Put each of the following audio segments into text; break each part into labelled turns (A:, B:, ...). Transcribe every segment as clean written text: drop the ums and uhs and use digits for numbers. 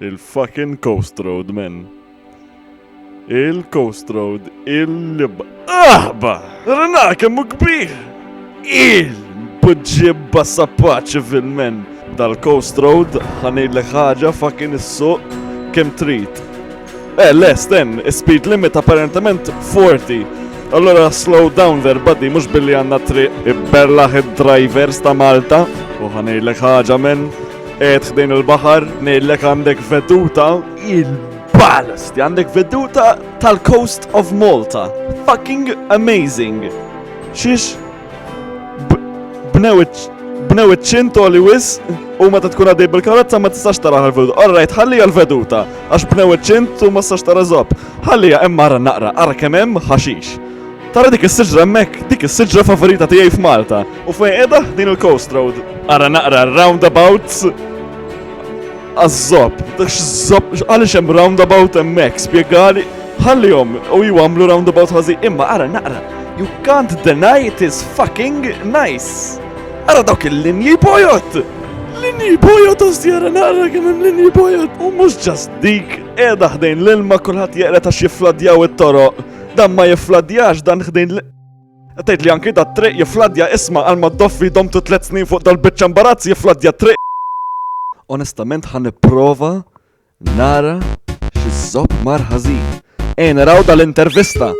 A: Il-fucking Coast Road, men. Il-Coast Road, Rana, kemmu kbir! Il-budġibba sappaċi fil-men. Dal-Coast Road, ħanejlek ħaġa fucking is-suq kem trid. Sten, speed limit apparentament 40. Allora slow down there, buddy, mux billi għanna triq ibberlaħ id-drivers ta' Malta. U ħanejlek ħaġa, men. Ħdejn il-bahar, nejlek għandek veduta il-ballast, għandek veduta tal-coast of Malta. Fucking amazing. Xiex bnew iċ-ċinto li wis u ma tkun għaddej bil-karozza ma tistax taraħ il-veduta. Alright, ħallija l-veduta, għax bnew iċ-ċint u ma tistax tara zob. Ħallija emma għara naqra, għara kemem ħaxix. Tara dik is-siġra mek, dik is-siġra favorita tiegħi f'Malta. U fejn qiegħda din il-Coast Road. Ara naqra roundabouts għaż-żob. Għaliex hemm roundabout hemmhekk, spjegali. Ħallihom u jagħmlu roundabout ħażin. Imma ara naqra. You can't deny it is fucking nice. Ara dawk il-linji bojot. Linji bojot ossi ara naqra kemm hemm linji bojot. U mhux ġast dik qiegħda ħdejn l-ilma kulħadd jeqret għax jiffladjaw it-toroq. Dan ma jiffladjax, dan ħdejn Għatajt li anki da triq jifladja isma għal ma d-doffi domtu 3 snin fuq dal-bicċa imbarazz jifladja triq. Onestament ħan prova nara xizzob mar ħażin. Naraw dal-intervista.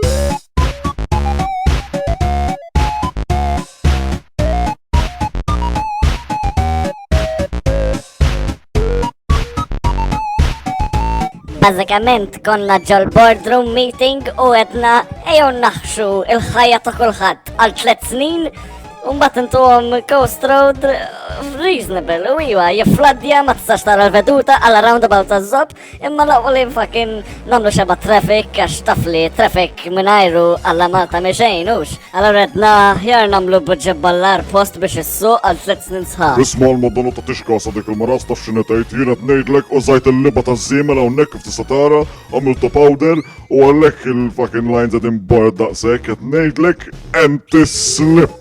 B: Bazikament konna ġol boardroom meeting u għedna ejo naħxu il-ħajja ta' kulħadd għal 3 snin Umbat intuhom Coast Road reasonable, u iwa, jiffladja ma tistax tara l-veduta għal roundabout taż-żob, imma laqgħu li fucking nagħmlu xeba traffic għax tafli traffic minajru għalla Malta mexejn hux. Allura redna jar nagħmlu buġġebballar post biex issuq għal 3 snin sħaħ.
C: Isma' l-Madonna ta' tixkasa dik il-maras taf x'inhi tgħid jien qed ngħidlek użajt il-liba taż-żiemel hawnhekk kif tista' tara, għamiltu powder u għalhekk il-fucking lines qed imbajad daqshekk qed ngħidlek anti-slip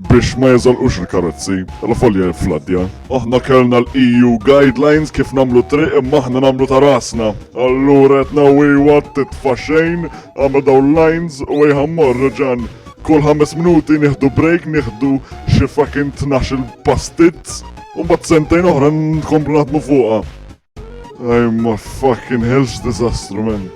C: biex ma jeżolqux il-karozzi, l-folja fladja. Aħna kellna l-EU guidelines kif namlu triq imma aħna namlu ta' rasna. Allura qed nawwi titfa' xejn, għamlu daw lines u jħammor ġan. Kull 5 minuti nieħdu break, nieħdu xi fucking 12 pastizz u mbagħad sentejn oħra nkomplu naħdmu fuqha. Ay ma fucking hell's disastru, man.